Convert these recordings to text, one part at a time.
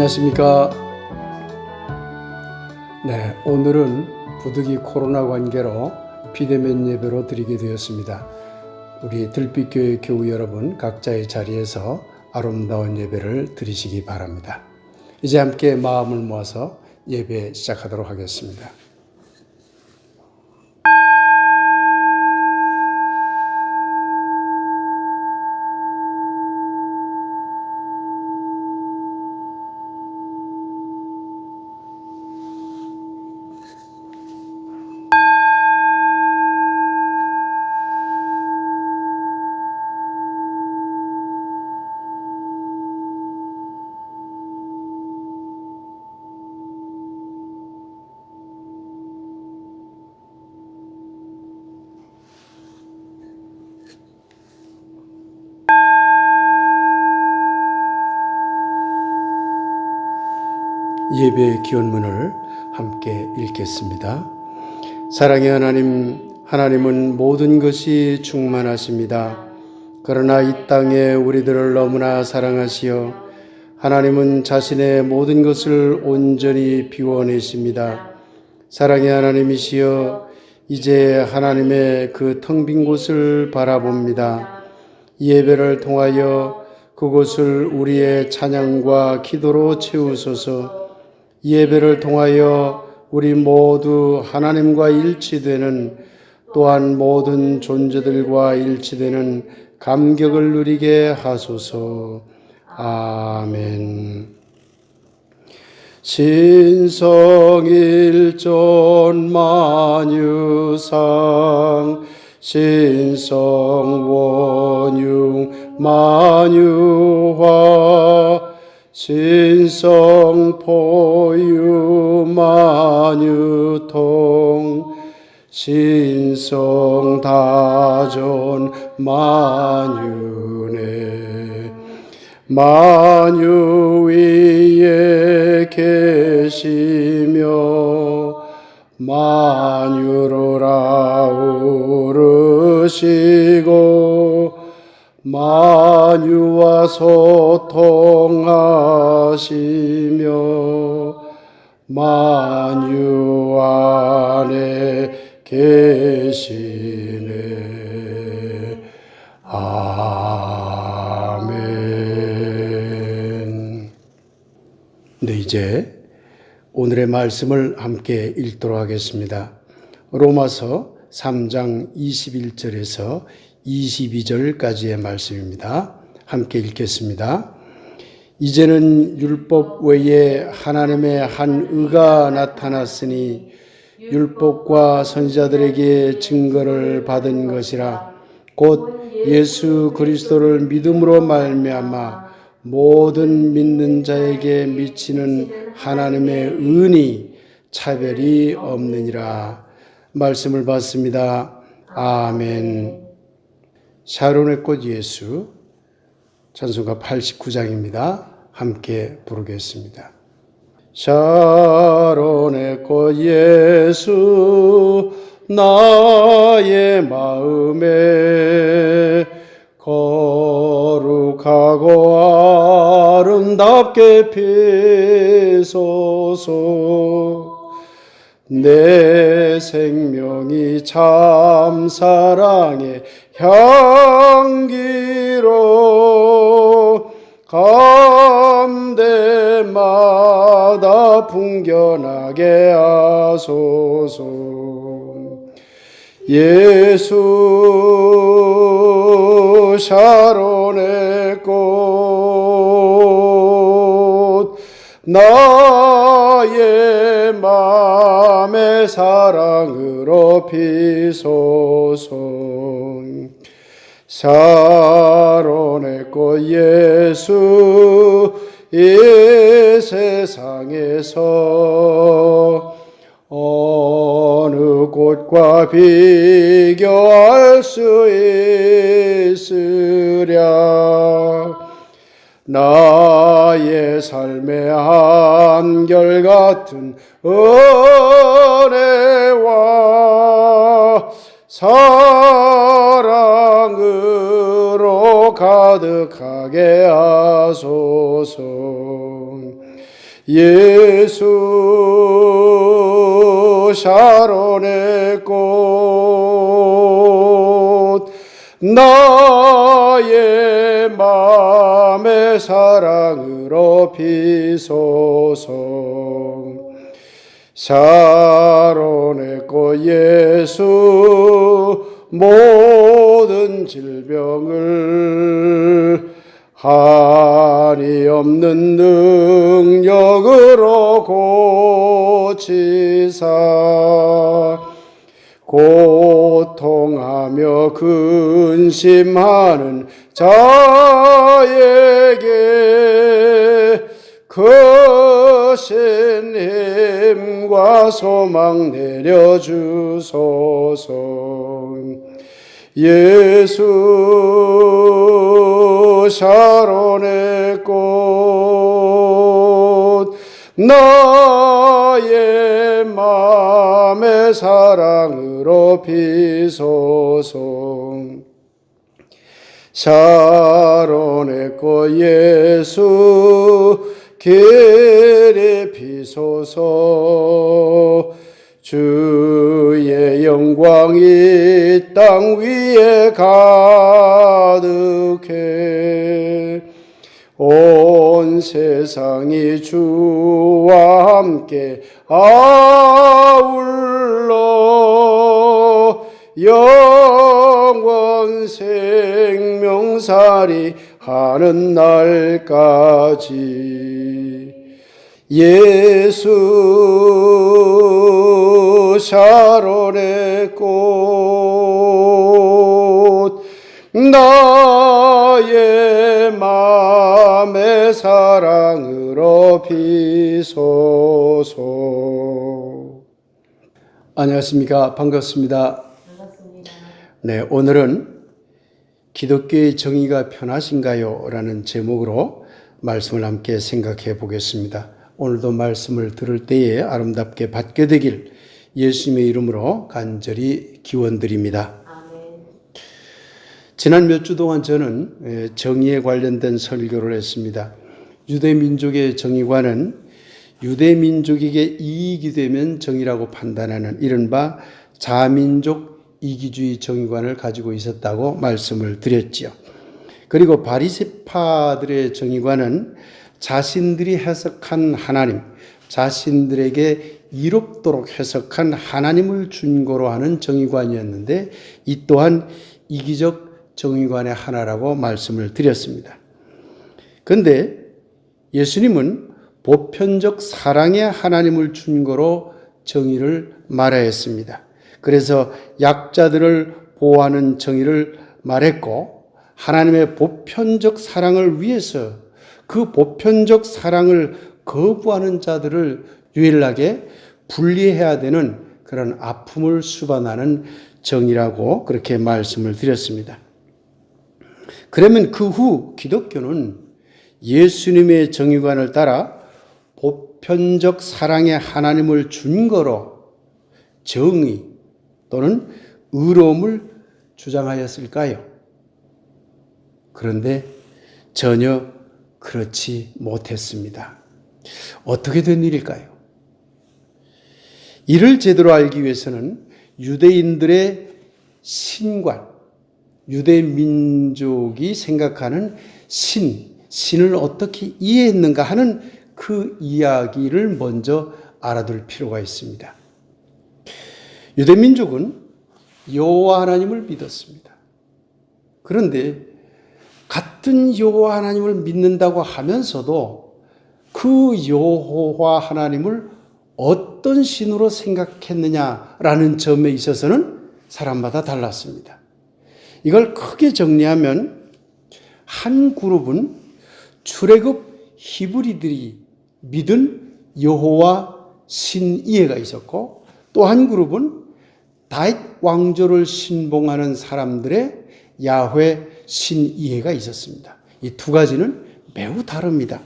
안녕하십니까. 오늘은 부득이 코로나 관계로 비대면 예배로 드리게 되었습니다. 우리 들빛교회 교우 여러분 각자의 자리에서 아름다운 예배를 드리시기 바랍니다. 이제 함께 마음을 모아서 예배 시작하도록 하겠습니다. 예배의 기원문을 함께 읽겠습니다. 사랑의 하나님, 하나님은 모든 것이 충만하십니다. 그러나 이 땅에 우리들을 너무나 사랑하시어 하나님은 자신의 모든 것을 온전히 비워내십니다. 사랑의 하나님이시여, 이제 하나님의 그 텅 빈 곳을 바라봅니다. 이 예배를 통하여 그곳을 우리의 찬양과 기도로 채우소서. 이 예배를 통하여 우리 모두 하나님과 일치되는, 또한 모든 존재들과 일치되는 감격을 누리게 하소서. 아멘. 신성일존 만유상 신성원융 만유화 신성포유 만유통 신성다존 만유네 만유 위에 계시며 만유를 아우르시고 만유와 소통하시며 만유 안에 계시네. 아멘. 이제 오늘의 말씀을 함께 읽도록 하겠습니다. 로마서 3장 21절에서 22절까지의 말씀입니다. 함께 읽겠습니다. 이제는 율법 외에 하나님의 한 의가 나타났으니 율법과 선지자들에게 증거를 받은 것이라. 곧 예수 그리스도를 믿음으로 말미암아 모든 믿는 자에게 미치는 하나님의 은이 차별이 없느니라. 말씀을 받습니다. 아멘. 샤론의 꽃 예수, 찬송가 89장입니다. 함께 부르겠습니다. 샤론의 꽃 예수, 나의 마음에 거룩하고 아름답게 피소서. 내 생명이 참 사랑의 향기로 감대마다 풍겨나게 하소서. 예수 샤론의 꽃, 나의 맘의 사랑으로 피소서. 샤론의 꽃 예수, 이 세상에서 어느 꽃과 비교할 수 있으랴. 나의 삶의 한결같은 은혜와 사랑으로 가득하게 하소서. 예수 샤론의 꽃 나의 맘의 사랑으로 비소서. 샤론의 꽃 예수 모든 질병을 한이 없는 능력으로 고치사 고통하며 근심하는 자에게 크신 힘과 소망 내려주소서. 예수 샤론의 꽃 나의 맘의 사랑으로 비소서. 샤론의 꽃 예수 길이 비소서. 주의 영광이 땅 위에 가득해 온 세상이 주와 함께 아울러 영원 생명살이 하는 날까지 예수 샤론의 꽃 나의 맘의 사랑으로 비소서. 안녕하십니까. 반갑습니다. 네, 오늘은 기독교의 정의가 편하신가요? 라는 제목으로 말씀을 함께 생각해 보겠습니다. 오늘도 말씀을 들을 때에 아름답게 받게 되길 예수님의 이름으로 간절히 기원드립니다. 아멘. 지난 몇 주 동안 저는 정의에 관련된 설교를 했습니다. 유대민족의 정의관은 유대민족에게 이익이 되면 정의라고 판단하는 이른바 자민족 이기주의 정의관을 가지고 있었다고 말씀을 드렸지요. 그리고 바리새파들의 정의관은 자신들이 해석한 하나님, 자신들에게 이롭도록 해석한 하나님을 준거로 하는 정의관이었는데 이 또한 이기적 정의관의 하나라고 말씀을 드렸습니다. 그런데 예수님은 보편적 사랑의 하나님을 준거로 정의를 말하였습니다. 그래서 약자들을 보호하는 정의를 말했고 하나님의 보편적 사랑을 위해서 그 보편적 사랑을 거부하는 자들을 유일하게 분리해야 되는 그런 아픔을 수반하는 정의라고 그렇게 말씀을 드렸습니다. 그러면 그 후 기독교는 예수님의 정의관을 따라 보편적 사랑의 하나님을 준거로 정의 또는 의로움을 주장하였을까요? 그런데 전혀 그렇지 못했습니다. 어떻게 된 일일까요? 이를 제대로 알기 위해서는 유대인들의 신관, 유대민족이 생각하는 신을 어떻게 이해했는가 하는 그 이야기를 먼저 알아둘 필요가 있습니다. 유대민족은 여호와 하나님을 믿었습니다. 그런데 같은 여호와 하나님을 믿는다고 하면서도 그 여호와 하나님을 어떤 신으로 생각했느냐라는 점에 있어서는 사람마다 달랐습니다. 이걸 크게 정리하면 한 그룹은 출애굽 히브리들이 믿은 여호와 신 이해가 있었고 또 한 그룹은 다윗 왕조를 신봉하는 사람들의 야훼 신 이해가 있었습니다. 이 두 가지는 매우 다릅니다.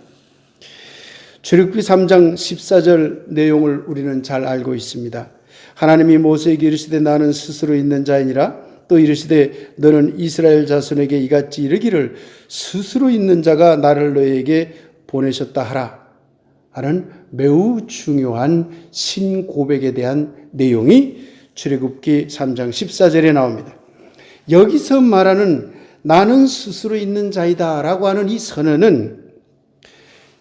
출애굽기 3장 14절 내용을 우리는 잘 알고 있습니다. 하나님이 모세에게 이르시되 나는 스스로 있는 자이니라 또 이르시되 너는 이스라엘 자손에게 이같이 이르기를 스스로 있는 자가 나를 너에게 보내셨다 하라 하는 매우 중요한 신고백에 대한 내용이 출애굽기 3장 14절에 나옵니다. 여기서 말하는 나는 스스로 있는 자이다 라고 하는 이 선언은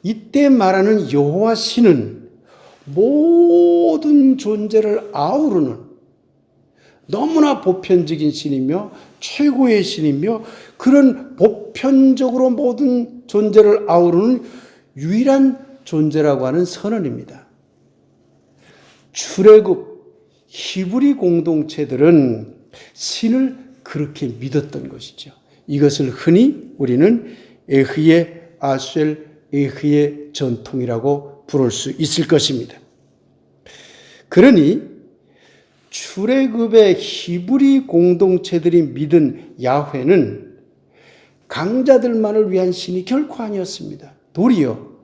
이때 말하는 여호와 신은 모든 존재를 아우르는 너무나 보편적인 신이며 최고의 신이며 그런 보편적으로 모든 존재를 아우르는 유일한 존재라고 하는 선언입니다. 출애굽 히브리 공동체들은 신을 그렇게 믿었던 것이죠. 이것을 흔히 우리는 에흐의 아셀, 에흐의 전통이라고 부를 수 있을 것입니다. 그러니 출애굽의 히브리 공동체들이 믿은 야훼는 강자들만을 위한 신이 결코 아니었습니다. 도리어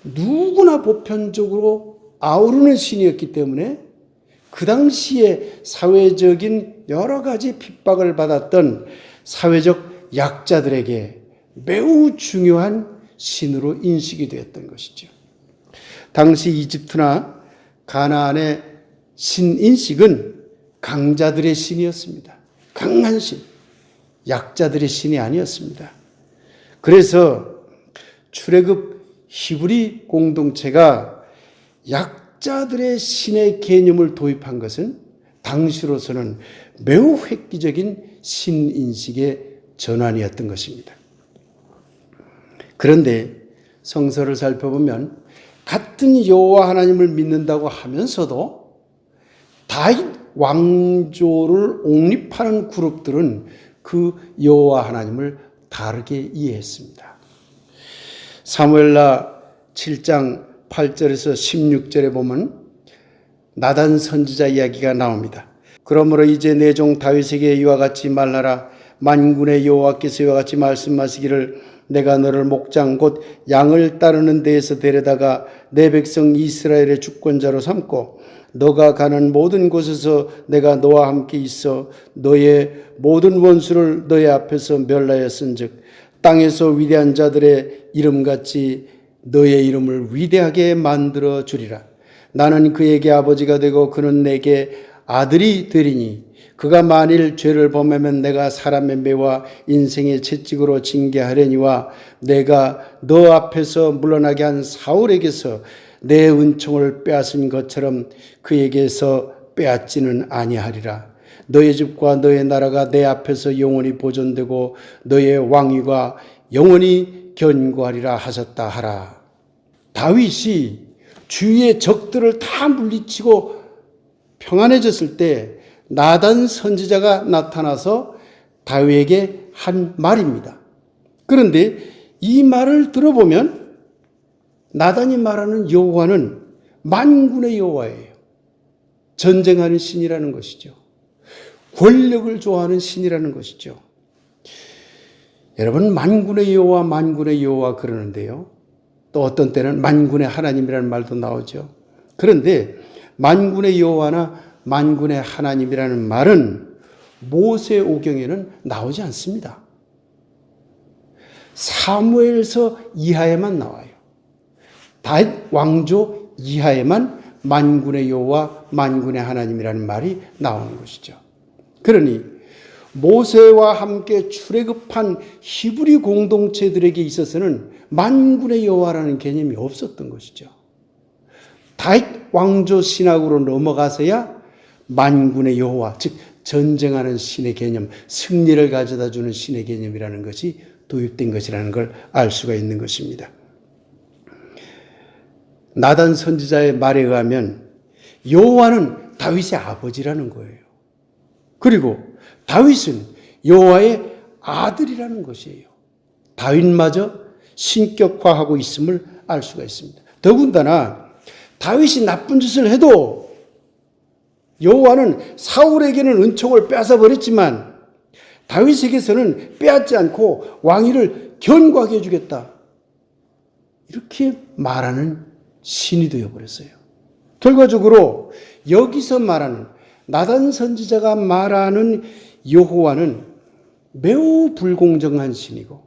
누구나 보편적으로 아우르는 신이었기 때문에 그 당시에 사회적인 여러 가지 핍박을 받았던 사회적 약자들에게 매우 중요한 신으로 인식이 되었던 것이죠. 당시 이집트나 가나안의 신인식은 강자들의 신이었습니다. 강한 신, 약자들의 신이 아니었습니다. 그래서 출애굽 히브리 공동체가 약자들의 신의 개념을 도입한 것은 당시로서는 매우 획기적인 신인식의 전환이었던 것입니다. 그런데 성서를 살펴보면 같은 여호와 하나님을 믿는다고 하면서도 다윗 왕조를 옹립하는 그룹들은 그 여호와 하나님을 다르게 이해했습니다. 사무엘하 7장 8절에서 16절에 보면 나단 선지자 이야기가 나옵니다. 그러므로 이제 내 종 다윗에게 이와 같이 말하라. 만군의 여호와께서 이와 같이 말씀하시기를 내가 너를 목장 곧 양을 따르는 데에서 데려다가 내 백성 이스라엘의 주권자로 삼고 너가 가는 모든 곳에서 내가 너와 함께 있어 너의 모든 원수를 너의 앞에서 멸하였은즉 땅에서 위대한 자들의 이름같이 너의 이름을 위대하게 만들어 주리라. 나는 그에게 아버지가 되고 그는 내게 아들이 되리니 그가 만일 죄를 범하면 내가 사람의 매와 인생의 채찍으로 징계하려니와 내가 너 앞에서 물러나게 한 사울에게서 내 은총을 빼앗은 것처럼 그에게서 빼앗지는 아니하리라. 너의 집과 너의 나라가 내 앞에서 영원히 보존되고 너의 왕위가 영원히 견고하리라 하셨다 하라. 다윗이 주위의 적들을 다 물리치고 평안해졌을 때 나단 선지자가 나타나서 다윗에게 한 말입니다. 그런데 이 말을 들어보면 나단이 말하는 여호와는 만군의 여호와예요. 전쟁하는 신이라는 것이죠. 권력을 좋아하는 신이라는 것이죠. 여러분 만군의 여호와 만군의 여호와 그러는데요. 또 어떤 때는 만군의 하나님이라는 말도 나오죠. 그런데 만군의 여호와나 만군의 하나님이라는 말은 모세오경에는 나오지 않습니다. 사무엘서 이하에만 나와요. 다윗 왕조 이하에만 만군의 여호와 만군의 하나님이라는 말이 나오는 것이죠. 그러니 모세와 함께 출애굽한 히브리 공동체들에게 있어서는 만군의 여호와라는 개념이 없었던 것이죠. 다윗 왕조 신학으로 넘어가서야 만군의 여호와, 즉 전쟁하는 신의 개념, 승리를 가져다 주는 신의 개념이라는 것이 도입된 것이라는 걸 알 수가 있는 것입니다. 나단 선지자의 말에 의하면 여호와는 다윗의 아버지라는 거예요. 그리고 다윗은 여호와의 아들이라는 것이에요. 다윗마저 신격화하고 있음을 알 수가 있습니다. 더군다나 다윗이 나쁜 짓을 해도 여호와는 사울에게는 은총을 뺏어버렸지만 다윗에게서는 빼앗지 않고 왕위를 견고하게 해주겠다. 이렇게 말하는 신이 되어버렸어요. 결과적으로 여기서 말하는 나단 선지자가 말하는 여호와는 매우 불공정한 신이고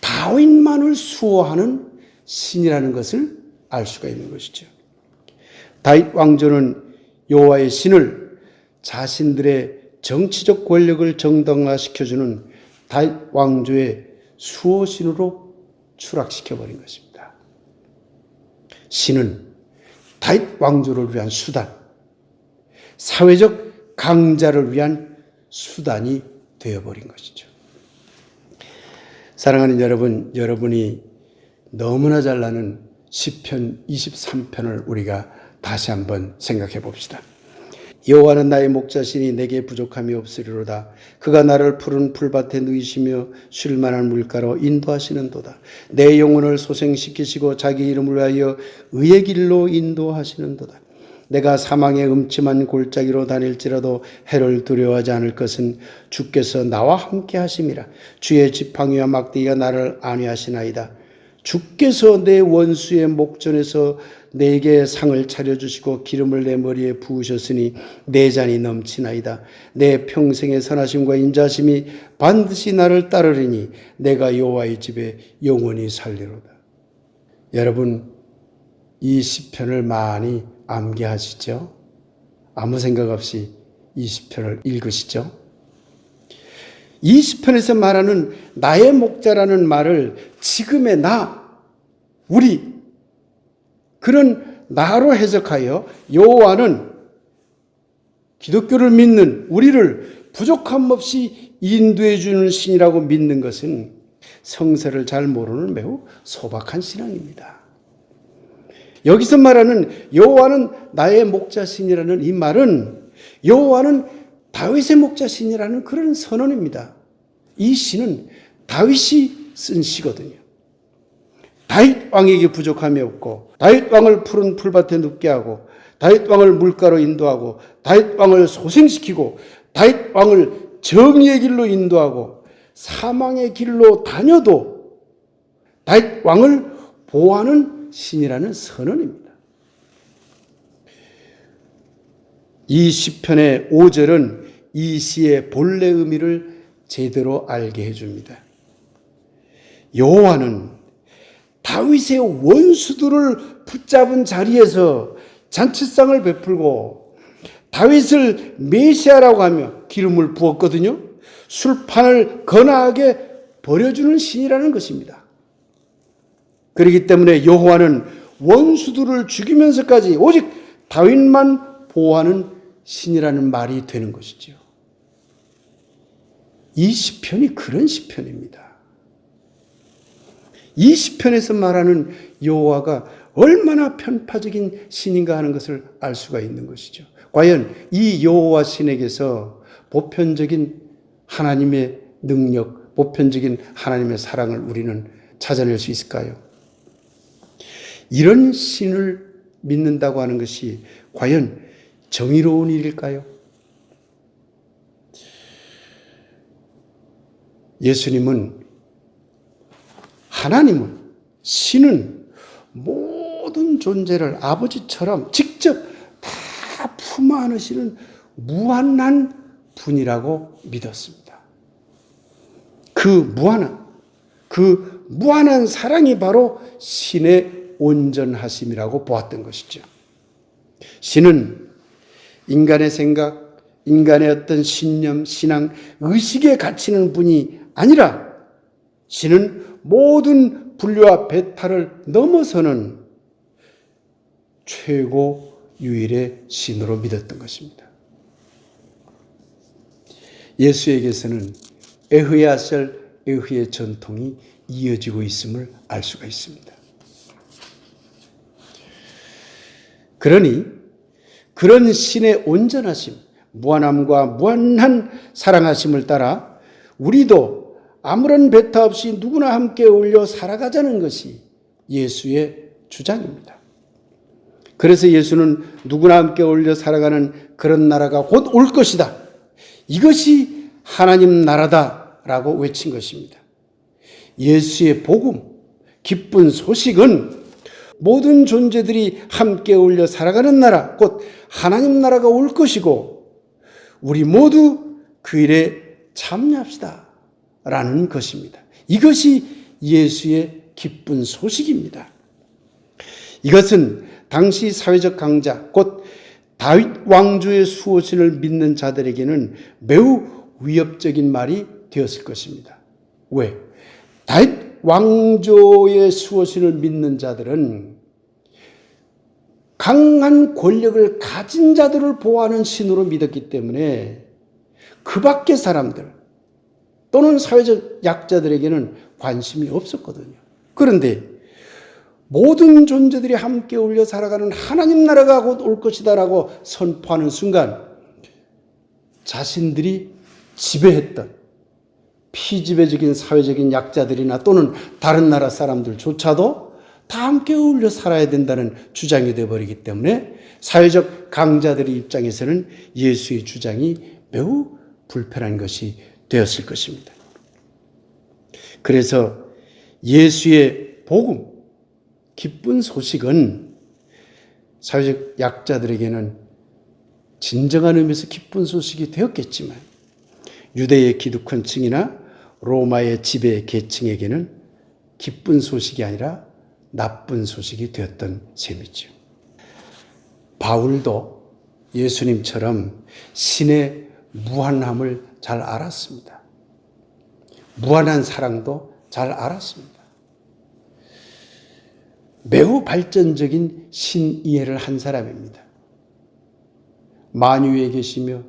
다윗만을 수호하는 신이라는 것을 알 수가 있는 것이죠. 다윗 왕조는 여호와의 신을 자신들의 정치적 권력을 정당화시켜주는 다윗 왕조의 수호신으로 추락시켜버린 것입니다. 신은 다윗 왕조를 위한 수단, 사회적 강자를 위한 수단이 되어버린 것이죠. 사랑하는 여러분, 여러분이 너무나 잘 아는 시편 23편을 우리가 다시 한번 생각해 봅시다. 여호와는 나의 목자시니 내게 부족함이 없으리로다. 그가 나를 푸른 풀밭에 누이시며 쉴 만한 물가로 인도하시는도다. 내 영혼을 소생시키시고 자기 이름을 위하여 의의 길로 인도하시는도다. 내가 사망의 음침한 골짜기로 다닐지라도 해를 두려워하지 않을 것은 주께서 나와 함께 하심이라. 주의 지팡이와 막대기가 나를 안위하시나이다. 주께서 내 원수의 목전에서 내게 상을 차려주시고 기름을 내 머리에 부으셨으니 내 잔이 넘치나이다. 내 평생의 선하심과 인자심이 반드시 나를 따르리니 내가 여호와의 집에 영원히 살리로다. 여러분, 이 시편을 많이 암기하시죠? 아무 생각 없이 이 시편을 읽으시죠? 이 시편에서 말하는 나의 목자라는 말을 지금의 나, 우리, 그런 나로 해석하여 여호와는 기독교를 믿는 우리를 부족함 없이 인도해 주는 신이라고 믿는 것은 성서를 잘 모르는 매우 소박한 신앙입니다. 여기서 말하는 여호와는 나의 목자신이라는 이 말은 여호와는 다윗의 목자신이라는 그런 선언입니다. 이 시는 다윗이 쓴 시거든요. 다윗 왕에게 부족함이 없고 다윗 왕을 푸른 풀밭에 눕게 하고 다윗 왕을 물가로 인도하고 다윗 왕을 소생시키고 다윗 왕을 정의의 길로 인도하고 사망의 길로 다녀도 다윗 왕을 보호하는 신이라는 선언입니다. 이 시편의 5절은 이 시의 본래 의미를 제대로 알게 해줍니다. 여호와는 다윗의 원수들을 붙잡은 자리에서 잔치상을 베풀고 다윗을 메시아라고 하며 기름을 부었거든요. 술판을 거나하게 버려주는 신이라는 것입니다. 그렇기 때문에 여호와는 원수들을 죽이면서까지 오직 다윗만 보호하는 신이라는 말이 되는 것이죠. 이 시편이 그런 시편입니다. 이 시편에서 말하는 여호와가 얼마나 편파적인 신인가 하는 것을 알 수가 있는 것이죠. 과연 이 여호와 신에게서 보편적인 하나님의 능력, 보편적인 하나님의 사랑을 우리는 찾아낼 수 있을까요? 이런 신을 믿는다고 하는 것이 과연 정의로운 일일까요? 예수님은, 하나님은, 신은 모든 존재를 아버지처럼 직접 다 품 안으시는 무한한 분이라고 믿었습니다. 그 무한한 사랑이 바로 신의 온전하심이라고 보았던 것이죠. 신은 인간의 생각, 인간의 어떤 신념, 신앙, 의식에 갇히는 분이 아니라 신은 모든 분류와 배타를 넘어서는 최고 유일의 신으로 믿었던 것입니다. 예수에게서는 에흐야셀 에흐의 전통이 이어지고 있음을 알 수가 있습니다. 그러니 그런 신의 온전하심, 무한함과 무한한 사랑하심을 따라 우리도 아무런 배타 없이 누구나 함께 어울려 살아가자는 것이 예수의 주장입니다. 그래서 예수는 누구나 함께 어울려 살아가는 그런 나라가 곧 올 것이다. 이것이 하나님 나라다라고 외친 것입니다. 예수의 복음, 기쁜 소식은 모든 존재들이 함께 어울려 살아가는 나라, 곧 하나님 나라가 올 것이고 우리 모두 그 일에 참여합시다 라는 것입니다. 이것이 예수의 기쁜 소식입니다. 이것은 당시 사회적 강자, 곧 다윗 왕조의 수호신을 믿는 자들에게는 매우 위협적인 말이 되었을 것입니다. 왜? 다윗 왕조의 수호신을 믿는 자들은 강한 권력을 가진 자들을 보호하는 신으로 믿었기 때문에 그 밖의 사람들 또는 사회적 약자들에게는 관심이 없었거든요. 그런데 모든 존재들이 함께 어울려 살아가는 하나님 나라가 곧 올 것이다라고 선포하는 순간 자신들이 지배했던 피지배적인 사회적인 약자들이나 또는 다른 나라 사람들조차도 다 함께 어울려 살아야 된다는 주장이 되어버리기 때문에 사회적 강자들의 입장에서는 예수의 주장이 매우 불편한 것이 되었을 것입니다. 그래서 예수의 복음, 기쁜 소식은 사회적 약자들에게는 진정한 의미에서 기쁜 소식이 되었겠지만 유대의 기득권층이나 로마의 지배 계층에게는 기쁜 소식이 아니라 나쁜 소식이 되었던 셈이죠. 바울도 예수님처럼 신의 무한함을 잘 알았습니다. 무한한 사랑도 잘 알았습니다. 매우 발전적인 신이해를 한 사람입니다. 만유 위에 계시며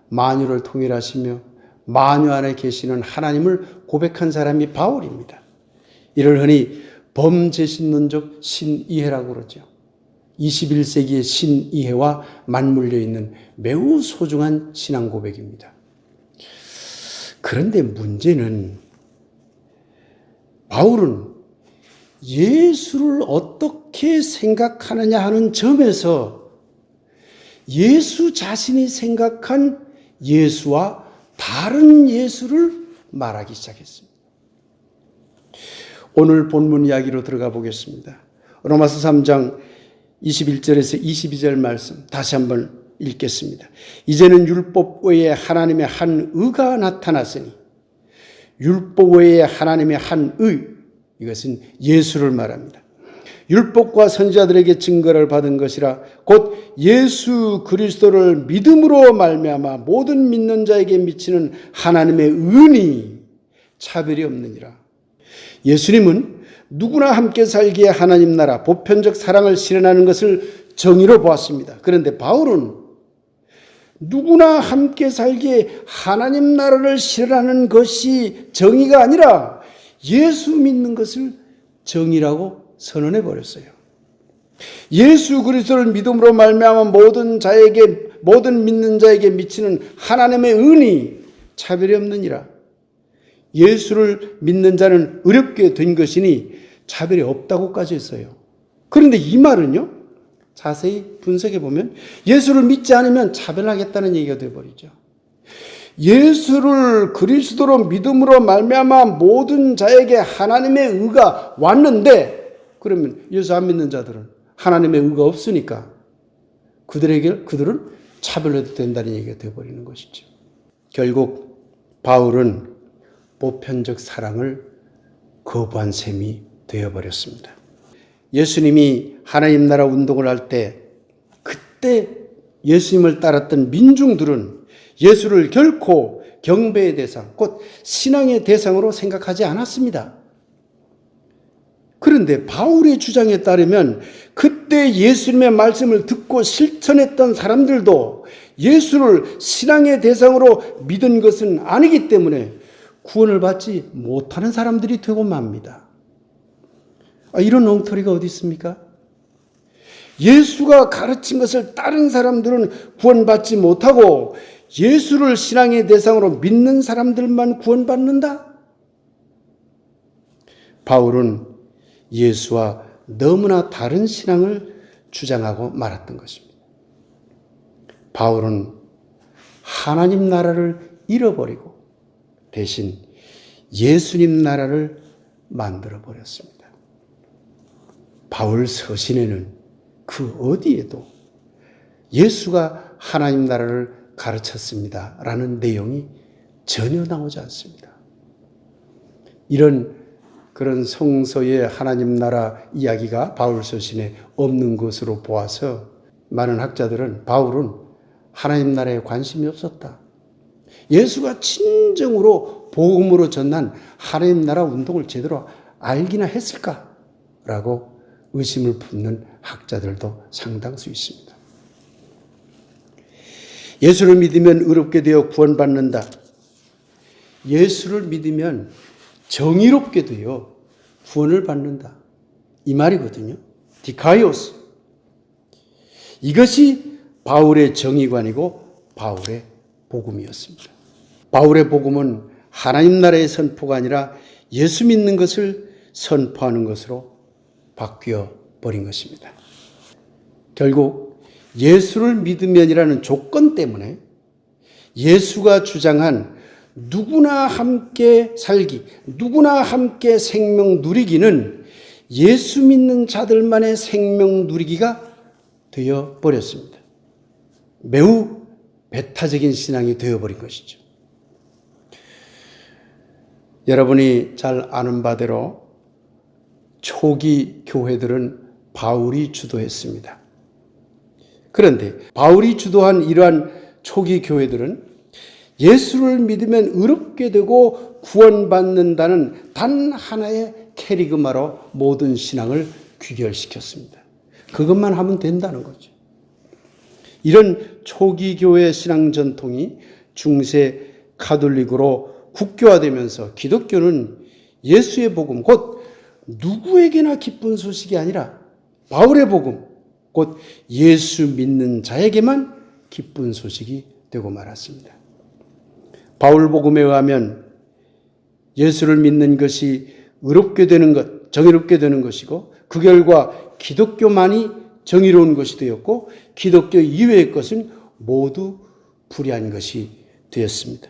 만유를 통일하시며 만유 안에 계시는 하나님을 고백한 사람이 바울입니다. 이를 흔히 범제신론적 신이해라고 그러죠. 21세기의 신이해와 맞물려 있는 매우 소중한 신앙 고백입니다. 그런데 문제는 바울은 예수를 어떻게 생각하느냐 하는 점에서 예수 자신이 생각한 예수와 다른 예수를 말하기 시작했습니다. 오늘 본문 이야기로 들어가 보겠습니다. 로마서 3장 21절에서 22절 말씀 다시 한번 읽겠습니다. 이제는 율법 외에 하나님의 한 의가 나타났으니 율법 외에 하나님의 한 의, 이것은 예수를 말합니다. 율법과 선지자들에게 증거를 받은 것이라 곧 예수 그리스도를 믿음으로 말미암아 모든 믿는 자에게 미치는 하나님의 은이 차별이 없느니라. 예수님은 누구나 함께 살기에 하나님 나라 보편적 사랑을 실현하는 것을 정의로 보았습니다. 그런데 바울은 누구나 함께 살기에 하나님 나라를 실현하는 것이 정의가 아니라 예수 믿는 것을 정의라고 선언해 버렸어요. 예수 그리스도를 믿음으로 말미암아 모든 믿는 자에게 미치는 하나님의 은이 차별이 없느니라. 예수를 믿는 자는 의롭게 된 것이니 차별이 없다고까지 했어요. 그런데 이 말은요, 자세히 분석해 보면 예수를 믿지 않으면 차별하겠다는 얘기가 되어버리죠. 예수를 그리스도로 믿음으로 말미암아 모든 자에게 하나님의 의가 왔는데, 그러면 예수 안 믿는 자들은 하나님의 의가 없으니까 그들은 차별해도 된다는 얘기가 되어버리는 것이죠. 결국 바울은 보편적 사랑을 거부한 셈이 되어버렸습니다. 예수님이 하나님 나라 운동을 할 때 그때 예수님을 따랐던 민중들은 예수를 결코 경배의 대상, 곧 신앙의 대상으로 생각하지 않았습니다. 그런데 바울의 주장에 따르면 그때 예수님의 말씀을 듣고 실천했던 사람들도 예수를 신앙의 대상으로 믿은 것은 아니기 때문에 구원을 받지 못하는 사람들이 되고 맙니다. 이런 엉터리가 어디 있습니까? 예수가 가르친 것을 다른 사람들은 구원받지 못하고 예수를 신앙의 대상으로 믿는 사람들만 구원받는다? 바울은 예수와 너무나 다른 신앙을 주장하고 말았던 것입니다. 바울은 하나님 나라를 잃어버리고 대신 예수님 나라를 만들어버렸습니다. 바울 서신에는 그 어디에도 예수가 하나님 나라를 가르쳤습니다 라는 내용이 전혀 나오지 않습니다. 이런 그런 성서의 하나님 나라 이야기가 바울 서신에 없는 것으로 보아서 많은 학자들은 바울은 하나님 나라에 관심이 없었다. 예수가 진정으로 복음으로 전한 하나님 나라 운동을 제대로 알기나 했을까라고 의심을 품는 학자들도 상당수 있습니다. 예수를 믿으면 의롭게 되어 구원받는다. 예수를 믿으면 정의롭게 되어 구원을 받는다. 이 말이거든요. 디카이오스. 이것이 바울의 정의관이고 바울의 복음이었습니다. 바울의 복음은 하나님 나라의 선포가 아니라 예수 믿는 것을 선포하는 것으로 바뀌어 버린 것입니다. 결국 예수를 믿으면이라는 조건 때문에 예수가 주장한 누구나 함께 살기, 누구나 함께 생명 누리기는 예수 믿는 자들만의 생명 누리기가 되어 버렸습니다. 매우 배타적인 신앙이 되어버린 것이죠. 여러분이 잘 아는 바대로 초기 교회들은 바울이 주도했습니다. 그런데 바울이 주도한 이러한 초기 교회들은 예수를 믿으면 의롭게 되고 구원받는다는 단 하나의 캐리그마로 모든 신앙을 귀결시켰습니다. 그것만 하면 된다는 거죠. 이런 초기 교회 신앙 전통이 중세 가톨릭으로 국교화되면서 기독교는 예수의 복음, 곧 누구에게나 기쁜 소식이 아니라 바울의 복음, 곧 예수 믿는 자에게만 기쁜 소식이 되고 말았습니다. 바울 복음에 의하면 예수를 믿는 것이 의롭게 되는 것, 정의롭게 되는 것이고 그 결과 기독교만이 정의로운 것이 되었고 기독교 이외의 것은 모두 불의한 것이 되었습니다.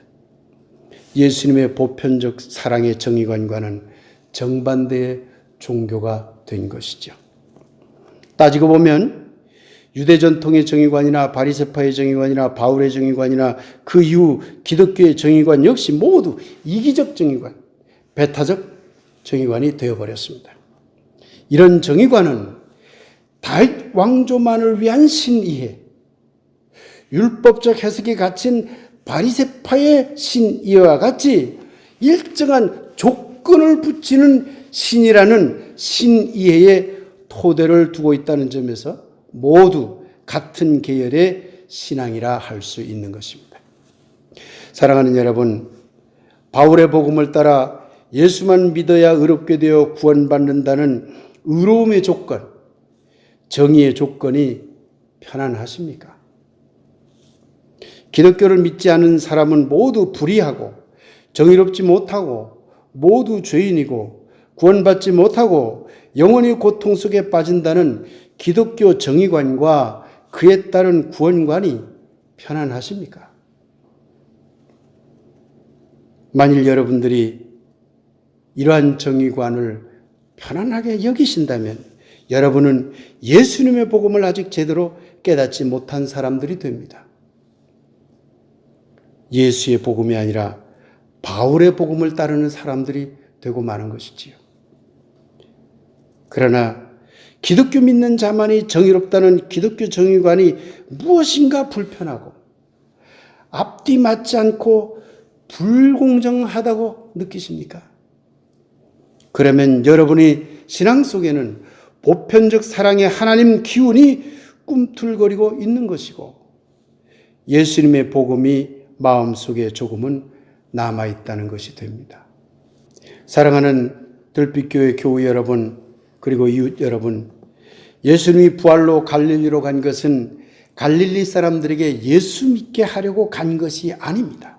예수님의 보편적 사랑의 정의관과는 정반대의 종교가 된 것이죠. 따지고 보면 유대 전통의 정의관이나 바리새파의 정의관이나 바울의 정의관이나 그 이후 기독교의 정의관 역시 모두 이기적 정의관, 배타적 정의관이 되어버렸습니다. 이런 정의관은 다윗 왕조만을 위한 신이해, 율법적 해석에 갇힌 바리새파의 신이와 같이 일정한 조건을 붙이는 신이라는 신이해의 토대를 두고 있다는 점에서 모두 같은 계열의 신앙이라 할 수 있는 것입니다. 사랑하는 여러분, 바울의 복음을 따라 예수만 믿어야 의롭게 되어 구원받는다는 의로움의 조건, 정의의 조건이 편안하십니까? 기독교를 믿지 않은 사람은 모두 불의하고 정의롭지 못하고 모두 죄인이고 구원받지 못하고 영원히 고통 속에 빠진다는 기독교 정의관과 그에 따른 구원관이 편안하십니까? 만일 여러분들이 이러한 정의관을 편안하게 여기신다면 여러분은 예수님의 복음을 아직 제대로 깨닫지 못한 사람들이 됩니다. 예수의 복음이 아니라 바울의 복음을 따르는 사람들이 되고 마는 것이지요. 그러나 기독교 믿는 자만이 정의롭다는 기독교 정의관이 무엇인가 불편하고 앞뒤 맞지 않고 불공정하다고 느끼십니까? 그러면 여러분이 신앙 속에는 보편적 사랑의 하나님 기운이 꿈틀거리고 있는 것이고 예수님의 복음이 마음속에 조금은 남아있다는 것이 됩니다. 사랑하는 들빛교회 교우 여러분, 그리고 이웃 여러분, 예수님이 부활로 갈릴리로 간 것은 갈릴리 사람들에게 예수 믿게 하려고 간 것이 아닙니다.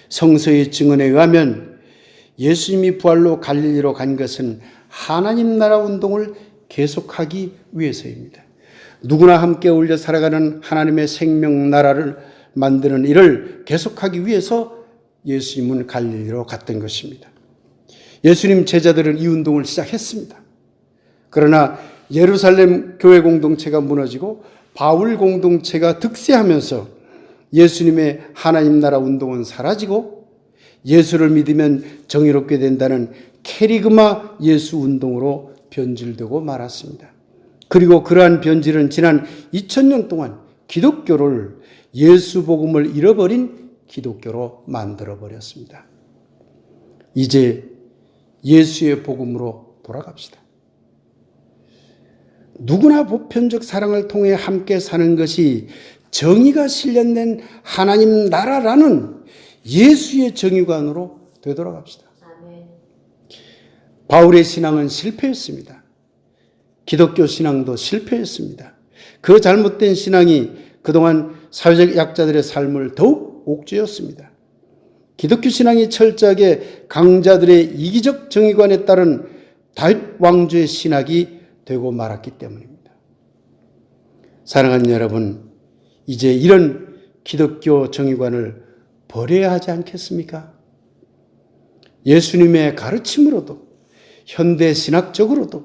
성서의 증언에 의하면 예수님이 부활로 갈릴리로 간 것은 하나님 나라 운동을 계속하기 위해서입니다. 누구나 함께 어울려 살아가는 하나님의 생명 나라를 만드는 일을 계속하기 위해서 예수님은 갈릴리로 갔던 것입니다. 예수님 제자들은 이 운동을 시작했습니다. 그러나 예루살렘 교회 공동체가 무너지고 바울 공동체가 득세하면서 예수님의 하나님 나라 운동은 사라지고 예수를 믿으면 정의롭게 된다는 캐리그마 예수 운동으로 변질되고 말았습니다. 그리고 그러한 변질은 지난 2000년 동안 기독교를 예수 복음을 잃어버린 기독교로 만들어 버렸습니다. 이제 예수의 복음으로 돌아갑시다. 누구나 보편적 사랑을 통해 함께 사는 것이 정의가 실현된 하나님 나라라는 예수의 정의관으로 되돌아갑시다. 바울의 신앙은 실패했습니다. 기독교 신앙도 실패했습니다. 그 잘못된 신앙이 그동안 사회적 약자들의 삶을 더욱 옥죄었습니다. 기독교 신앙이 철저하게 강자들의 이기적 정의관에 따른 다윗 왕조의 신학이 되고 말았기 때문입니다. 사랑하는 여러분, 이제 이런 기독교 정의관을 버려야 하지 않겠습니까? 예수님의 가르침으로도, 현대 신학적으로도,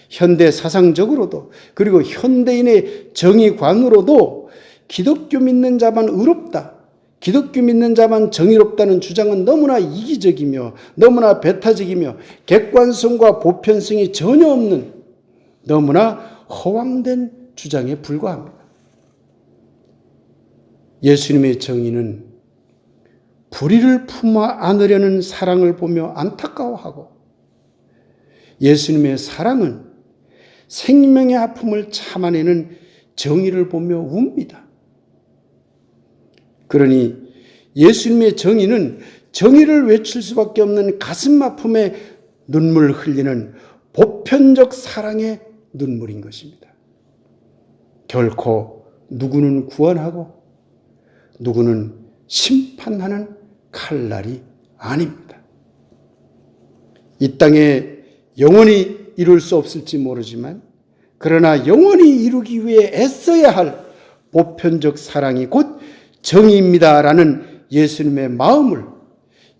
현대 사상적으로도, 그리고 현대인의 정의관으로도 기독교 믿는 자만 의롭다, 기독교 믿는 자만 정의롭다는 주장은 너무나 이기적이며 너무나 배타적이며 객관성과 보편성이 전혀 없는 너무나 허황된 주장에 불과합니다. 예수님의 정의는 불의를 품어 안으려는 사랑을 보며 안타까워하고, 예수님의 사랑은 생명의 아픔을 참아내는 정의를 보며 웁니다. 그러니 예수님의 정의는 정의를 외칠 수밖에 없는 가슴 아픔에 눈물 흘리는 보편적 사랑의 눈물인 것입니다. 결코 누구는 구원하고 누구는 심판하는 칼날이 아닙니다. 이 땅에 영원히 이룰 수 없을지 모르지만, 그러나 영원히 이루기 위해 애써야 할 보편적 사랑이 곧 정의입니다라는 예수님의 마음을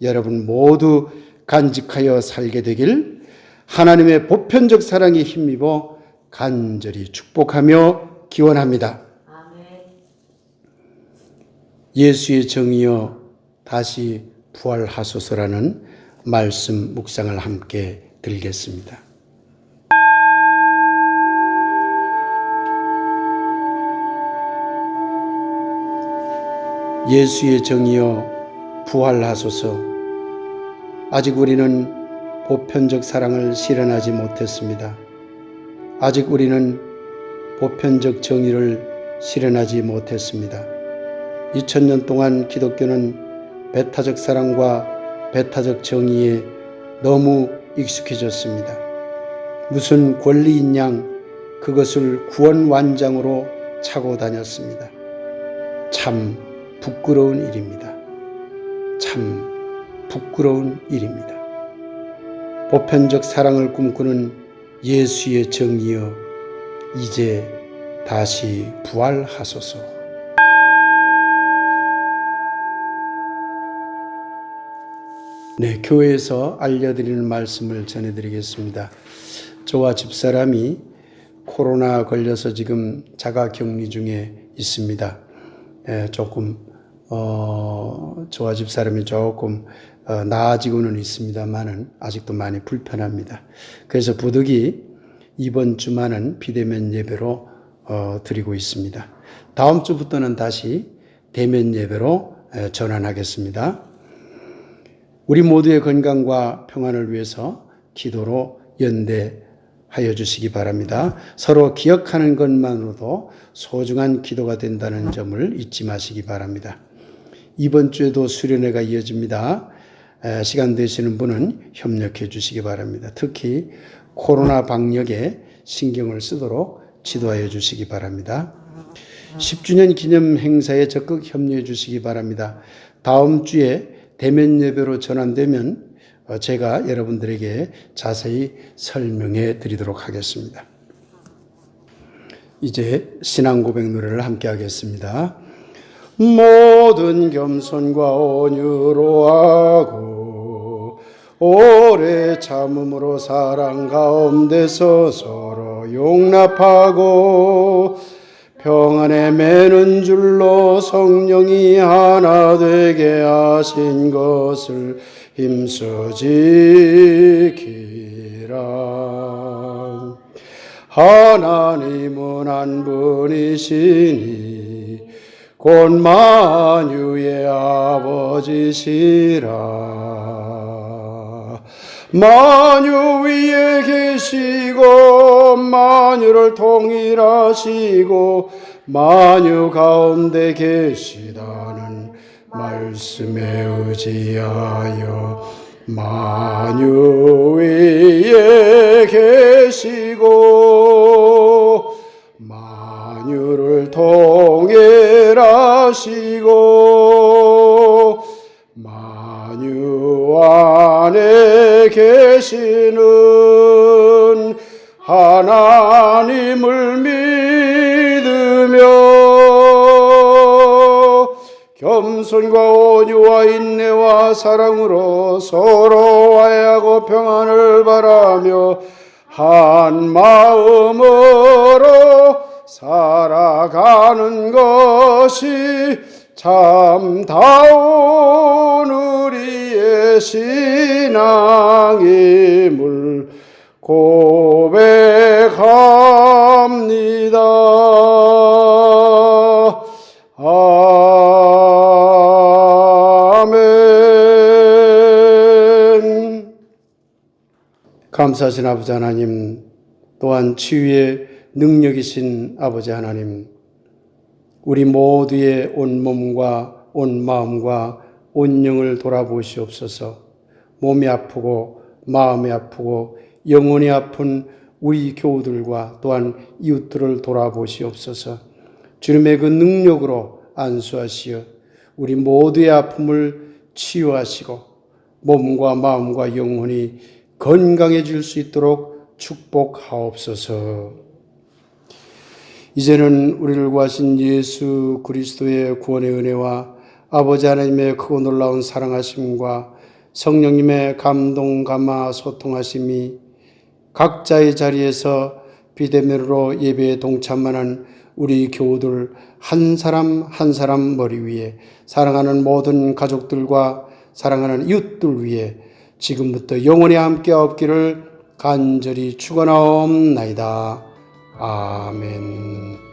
여러분 모두 간직하여 살게 되길 하나님의 보편적 사랑에 힘입어 간절히 축복하며 기원합니다. 아멘. 예수의 정의여 다시 부활하소서라는 말씀 묵상을 함께 들겠습니다. 예수의 정의여 부활하소서. 아직 우리는 보편적 사랑을 실현하지 못했습니다. 아직 우리는 보편적 정의를 실현하지 못했습니다. 2000년 동안 기독교는 배타적 사랑과 배타적 정의에 너무 익숙해졌습니다. 무슨 권리인 양 그것을 구원완장으로 차고 다녔습니다. 참 부끄러운 일입니다. 참 부끄러운 일입니다. 보편적 사랑을 꿈꾸는 예수의 정의여 이제 다시 부활하소서. 네, 교회에서 알려드리는 말씀을 전해드리겠습니다. 저와 집사람이 코로나 걸려서 지금 자가격리 중에 있습니다. 조금 저와 집사람이 조금 나아지고는 있습니다만은 아직도 많이 불편합니다. 그래서 부득이 이번 주만은 비대면 예배로 드리고 있습니다. 다음 주부터는 다시 대면 예배로 전환하겠습니다. 우리 모두의 건강과 평안을 위해서 기도로 연대하여 주시기 바랍니다. 서로 기억하는 것만으로도 소중한 기도가 된다는 점을 잊지 마시기 바랍니다. 이번 주에도 수련회가 이어집니다. 시간 되시는 분은 협력해 주시기 바랍니다. 특히 코로나 방역에 신경을 쓰도록 지도하여 주시기 바랍니다. 10주년 기념 행사에 적극 협력해 주시기 바랍니다. 다음 주에 대면 예배로 전환되면 제가 여러분들에게 자세히 설명해 드리도록 하겠습니다. 이제 신앙 고백 노래를 함께 하겠습니다. 모든 겸손과 온유로 하고 오래 참음으로 사랑 가운데서 서로 용납하고 평안에 매는 줄로 성령이 하나 되게 하신 것을 힘써 지키라. 하나님은 한 분이시니 곧 만유의 아버지시라. 만유 위에 계시고 만유를 통일하시고 만유 가운데 계시다는 말씀에 의지하여 만유 위에 계시고 만유를 통일하시고 만유 안에 계시는 하나님을 믿으며 겸손과 온유와 인내와 사랑으로 서로 화해하고 평안을 바라며 한 마음으로 살아가는 것이 참다운 우리의 신앙임을 고백합니다. 아멘. 감사하신 아버지 하나님, 또한 치유의 능력이신 아버지 하나님, 우리 모두의 온 몸과 온 마음과 온 영을 돌아보시옵소서. 몸이 아프고 마음이 아프고 영혼이 아픈 우리 교우들과 또한 이웃들을 돌아보시옵소서. 주님의 그 능력으로 안수하시어 우리 모두의 아픔을 치유하시고 몸과 마음과 영혼이 건강해질 수 있도록 축복하옵소서. 이제는 우리를 구하신 예수 그리스도의 구원의 은혜와 아버지 하나님의 크고 놀라운 사랑하심과 성령님의 감동, 감화, 소통하심이 각자의 자리에서 비대면으로 예배에 동참하는 우리 교우들 한 사람 한 사람 머리 위에, 사랑하는 모든 가족들과 사랑하는 이웃들 위에 지금부터 영원히 함께 없기를 간절히 축원하옵나이다. 아멘.